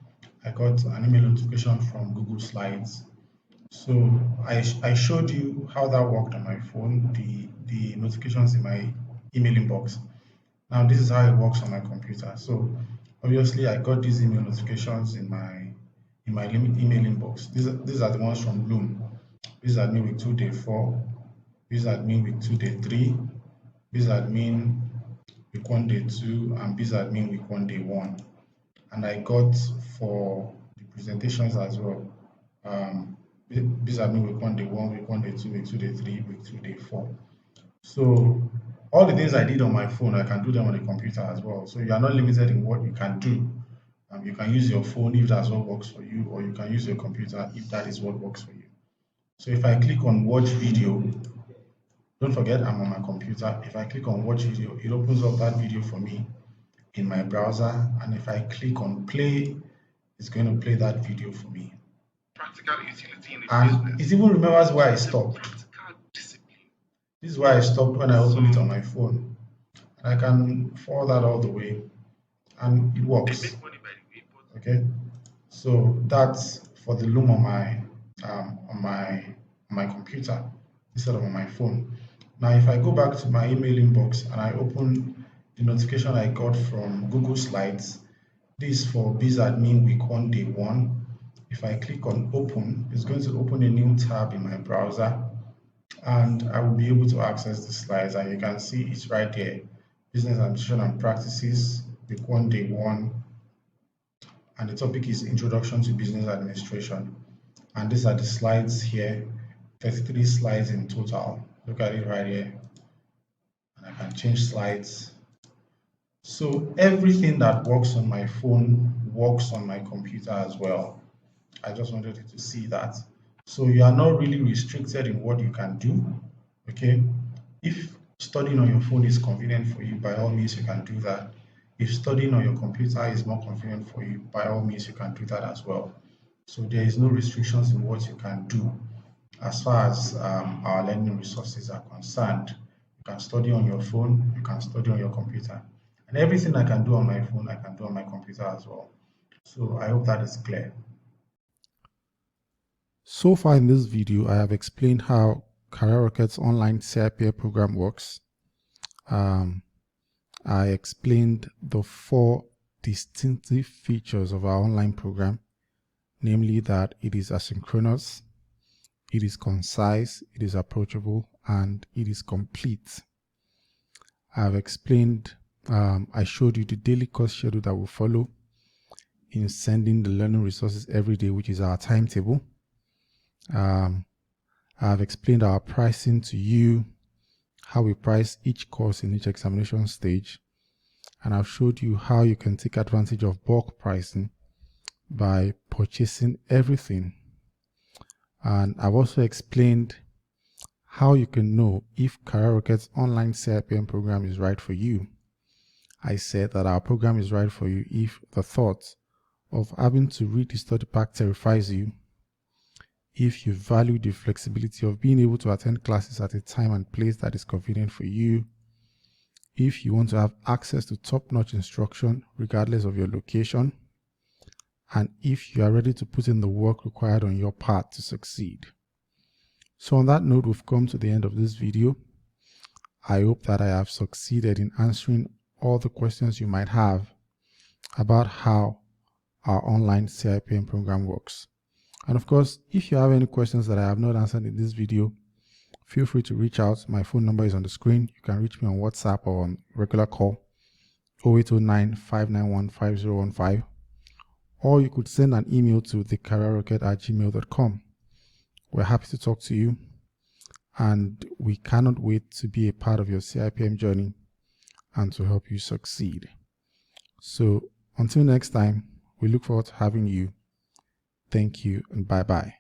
I got an email notification from Google Slides. So I showed you how that worked on my phone, the notifications in my email inbox. Now this is how it works on my computer. So obviously I got these email notifications in my email inbox. These are the ones from Bloom. These admin week 2 day 4, these admin week 2 day 3, these admin week 1 day 2, and these admin week 1 day 1. And I got for the presentations as well. These admin week 1 day 1, week 1 day 2, week 2 day 3, week 2 day 4. So all the things I did on my phone, I can do them on the computer as well. So you are not limited in what you can do. You can use your phone if that's what works for you, or you can use your computer if that is what works for you. So if I click on watch video, don't forget I'm on my computer. If I click on watch video, it opens up that video for me in my browser. And if I click on play, it's going to play that video for me. Practical utility in and it even remembers where I stopped. This is where I stopped when I opened it on my phone. And I can forward that all the way, and it works. Okay, so that's for the Loom on my computer instead of on my phone. Now, if I go back to my email inbox and I open the notification I got from Google Slides, this is for BizAdmin week 1 day 1. If I click on open, it's going to open a new tab in my browser, and I will be able to access the slides, and you can see it's right there. Business Administration and Practices, week 1 day 1, and the topic is Introduction to Business Administration. And these are the slides here, 33 slides in total. Look at it right here. And I can change slides. So everything that works on my phone works on my computer as well. I just wanted you to see that. So you are not really restricted in what you can do, okay? If studying on your phone is convenient for you, by all means, you can do that. If studying on your computer is more convenient for you, by all means, you can do that as well. So there is no restrictions in what you can do as far as our learning resources are concerned. You can study on your phone, you can study on your computer. And everything I can do on my phone, I can do on my computer as well. So I hope that is clear. So far in this video, I have explained how CareerRocket's online CIPM program works. I explained the 4 distinctive features of our online program, namely that it is asynchronous, it is concise, it is approachable, and it is complete. I've explained, I showed you the daily course schedule that will follow in sending the learning resources every day, which is our timetable. I've explained our pricing to you, how we price each course in each examination stage, and I've showed you how you can take advantage of bulk pricing by purchasing everything. And I've also explained how you can know if CareerRocket's online CIPM program is right for you. I said that our program is right for you if the thought of having to read the study pack terrifies you, if you value the flexibility of being able to attend classes at a time and place that is convenient for you, if you want to have access to top-notch instruction regardless of your location, and if you are ready to put in the work required on your part to succeed. So on that note, we've come to the end of this video. I hope that I have succeeded in answering all the questions you might have about how our online CIPM program works. And of course, if you have any questions that I have not answered in this video, feel free to reach out. My phone number is on the screen. You can reach me on WhatsApp or on regular call, 0809-591-5015. Or you could send an email to thecareerrocket@gmail.com. We're happy to talk to you, and we cannot wait to be a part of your CIPM journey and to help you succeed. So until next time, we look forward to having you. Thank you and bye-bye.